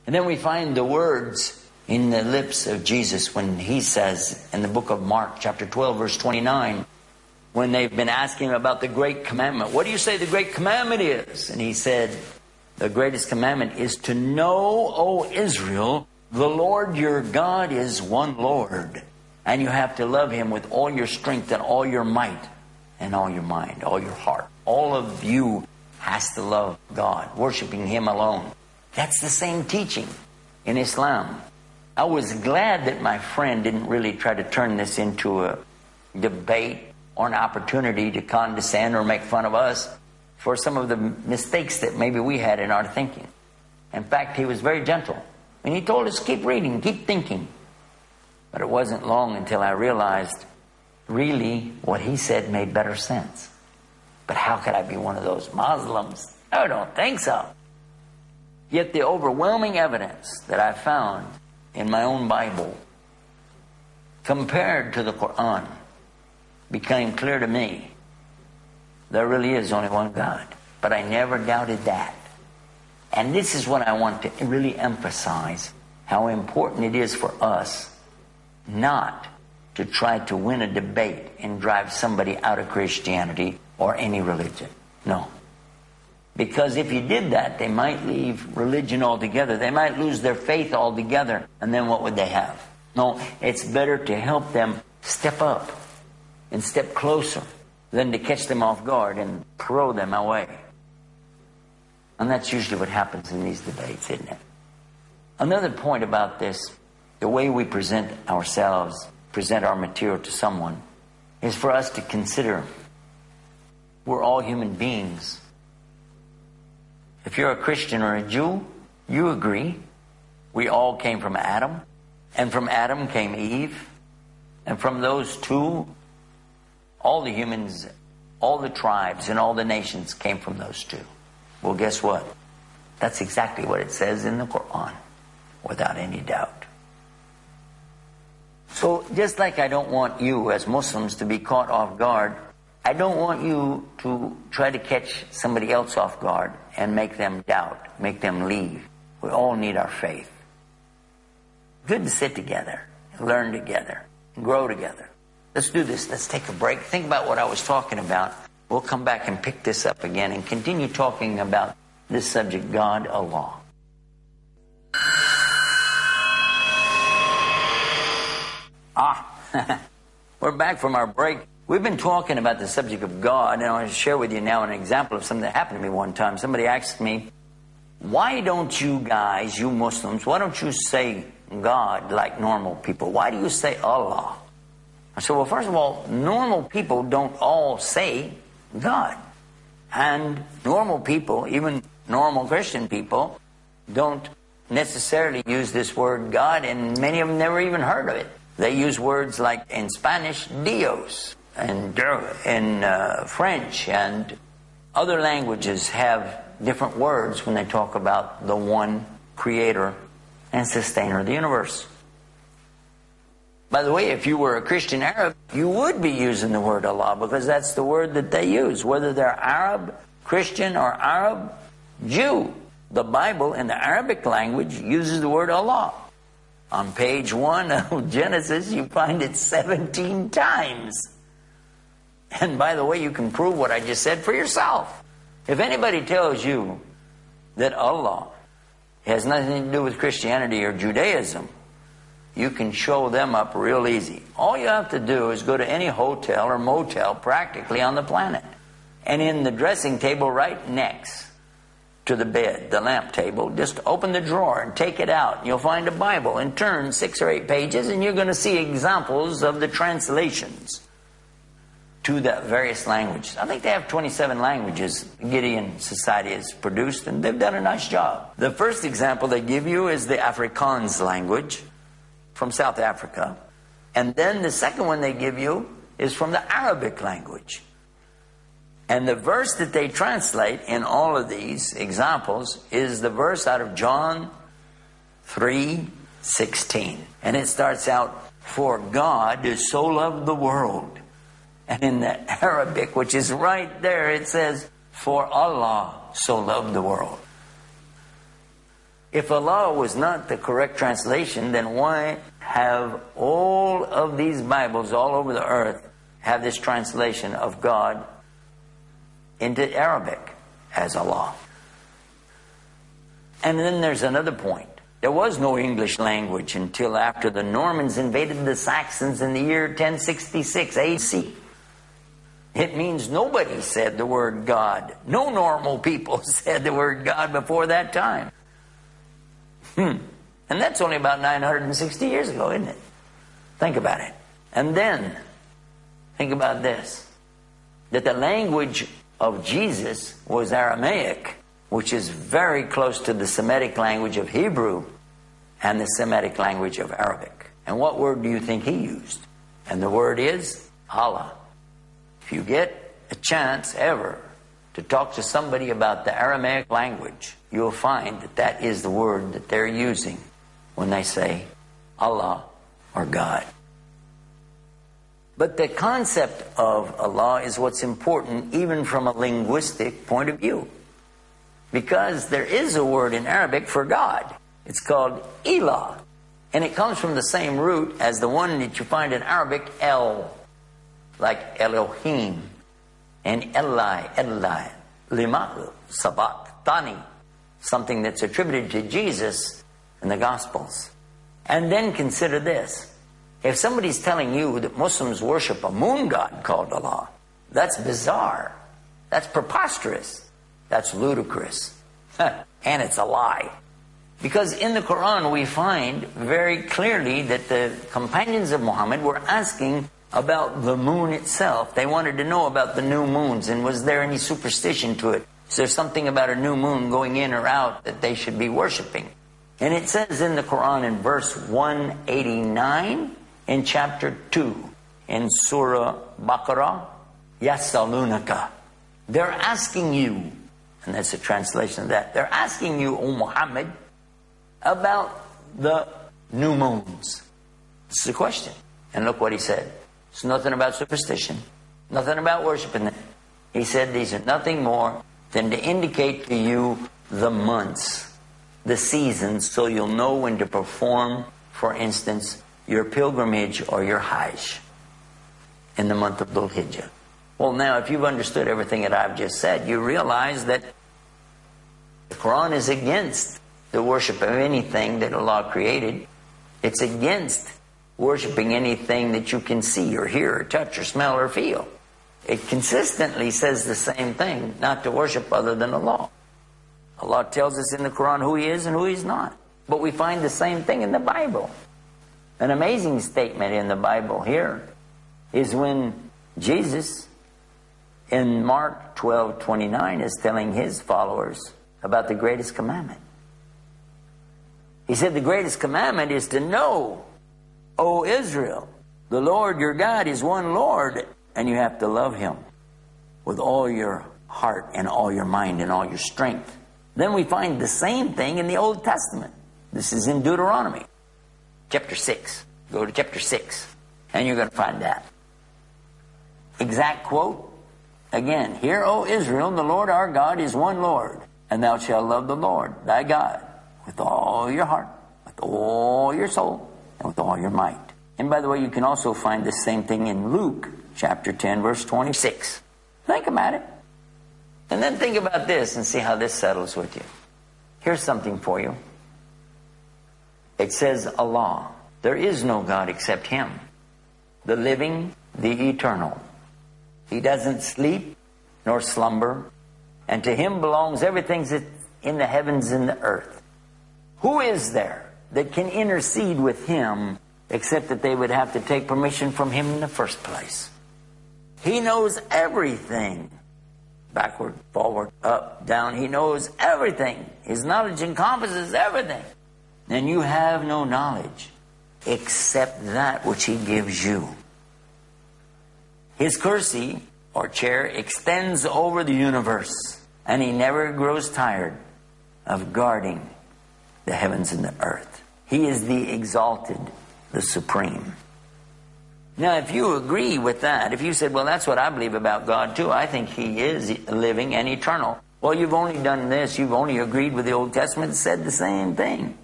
And then we find the words in the lips of Jesus when he says in the book of Mark chapter 12 verse 29, when they've been asking him about the great commandment, what do you say the great commandment is? And he said, the greatest commandment is to know, O Israel, the Lord your God is one Lord. And you have to love him with all your strength and all your might and all your mind, all your heart. All of you has to love God, worshiping him alone. That's the same teaching in Islam. I was glad that my friend didn't really try to turn this into a debate or an opportunity to condescend or make fun of us for some of the mistakes that maybe we had in our thinking. In fact, he was very gentle. And he told us, keep reading, keep thinking. But it wasn't long until I realized, really, what he said made better sense. But how could I be one of those Muslims? I don't think so. Yet the overwhelming evidence that I found in my own Bible, compared to the Quran, became clear to me. There really is only one God. But I never doubted that. And this is what I want to really emphasize, how important it is for us not to try to win a debate and drive somebody out of Christianity or any religion. No. Because if you did that, they might leave religion altogether. They might lose their faith altogether. And then what would they have? No, it's better to help them step up and step closer than to catch them off guard and throw them away. And that's usually what happens in these debates, isn't it? Another point about this, the way we present ourselves, present our material to someone, is for us to consider we're all human beings. If you're a Christian or a Jew, you agree we all came from Adam, and from Adam came Eve, and from those two, all the humans, all the tribes, and all the nations came from those two. Well, guess what? That's exactly what it says in the Quran, without any doubt. So just like I don't want you as Muslims to be caught off guard, I don't want you to try to catch somebody else off guard and make them doubt, make them leave. We all need our faith. Good to sit together, learn together, grow together. Let's do this. Let's take a break. Think about what I was talking about. We'll come back and pick this up again and continue talking about this subject, God, Allah. We're back from our break. We've been talking about the subject of God, and I want to share with you now an example of something that happened to me one time. Somebody asked me, why don't you guys, you Muslims, why don't you say God like normal people? Why do you say Allah? I said, well, first of all, normal people don't all say God. And normal people, even normal Christian people, don't necessarily use this word God, and many of them never even heard of it. They use words like in Spanish, Dios, and in French, and other languages have different words when they talk about the one creator and sustainer of the universe. By the way, if you were a Christian Arab, you would be using the word Allah, because that's the word that they use, whether they're Arab, Christian, or Arab, Jew. The Bible in the Arabic language uses the word Allah. On page 1 of Genesis, you find it 17 times. And by the way, you can prove what I just said for yourself. If anybody tells you that Allah has nothing to do with Christianity or Judaism, you can show them up real easy. All you have to do is go to any hotel or motel practically on the planet, and in the dressing table right next to the bed, the lamp table, just open the drawer and take it out. You'll find a Bible and turn 6 or 8 pages, and you're going to see examples of the translations to the various languages. I think they have 27 languages Gideon Society has produced, and they've done a nice job. The first example they give you is the Afrikaans language from South Africa. And then the second one they give you is from the Arabic language. And the verse that they translate in all of these examples is the verse out of John 3:16. And it starts out, for God so loved the world. And in the Arabic, which is right there, it says, for Allah so loved the world. If Allah was not the correct translation, then why have all of these Bibles all over the earth have this translation of God into Arabic as Allah? And then there's another point. There was no English language until after the Normans invaded the Saxons in the year 1066 AC. It means nobody said the word God. No normal people said the word God before that time. And that's only about 960 years ago, isn't it? Think about it. And then, think about this. That the language of Jesus was Aramaic, which is very close to the Semitic language of Hebrew and the Semitic language of Arabic. And what word do you think he used? And the word is Allah. If you get a chance ever to talk to somebody about the Aramaic language, you'll find that that is the word that they're using when they say Allah or God. But the concept of Allah is what's important even from a linguistic point of view. Because there is a word in Arabic for God. It's called Ilah. And it comes from the same root as the one that you find in Arabic, El. Like Elohim. And Eli, Lima, Sabat, Tani. Something that's attributed to Jesus in the Gospels. And then consider this. If somebody's telling you that Muslims worship a moon god called Allah, that's bizarre. That's preposterous. That's ludicrous. And it's a lie. Because in the Quran we find very clearly that the companions of Muhammad were asking about the moon itself. They wanted to know about the new moons, and was there any superstition to it? Is there something about a new moon going in or out that they should be worshiping? And it says in the Quran in verse 189 in chapter 2 in Surah Baqarah, Yasalunaka. They're asking you, and that's a translation of that, they're asking you, O Muhammad, about the new moons. This is the question. And look what he said. It's nothing about superstition, nothing about worshiping them. He said these are nothing more than to indicate to you the months, the seasons, so you'll know when to perform, for instance, your pilgrimage or your Hajj in the month of Dhul Hijjah. Well, now, if you've understood everything that I've just said, you realize that the Quran is against the worship of anything that Allah created. It's against worshiping anything that you can see or hear or touch or smell or feel. It consistently says the same thing, not to worship other than Allah. Allah tells us in the Quran who He is and who He's not. But we find the same thing in the Bible. An amazing statement in the Bible here is when Jesus, in Mark 12:29, is telling His followers about the greatest commandment. He said the greatest commandment is to know, O Israel, the Lord your God is one Lord, and you have to love Him with all your heart and all your mind and all your strength. Then we find the same thing in the Old Testament. This is in Deuteronomy, chapter 6. Go to chapter 6, and you're going to find that. Exact quote. Again, hear, O Israel, the Lord our God is one Lord, and thou shalt love the Lord thy God with all your heart, with all your soul, and with all your might. And by the way, you can also find the same thing in Luke chapter 10, verse 26. Think about it. And then think about this and see how this settles with you. Here's something for you. It says Allah. There is no God except Him, the living, the eternal. He doesn't sleep nor slumber, and to Him belongs everything that's in the heavens and the earth. Who is there that can intercede with Him except that they would have to take permission from Him in the first place? He knows everything. Backward, forward, up, down. He knows everything. His knowledge encompasses everything. And you have no knowledge except that which He gives you. His kursi, or chair, extends over the universe, and He never grows tired of guarding the heavens and the earth. He is the exalted, the supreme. Now, if you agree with that, if you said, well, that's what I believe about God too, I think He is living and eternal. Well, you've only done this. You've only agreed with the Old Testament. It said the same thing.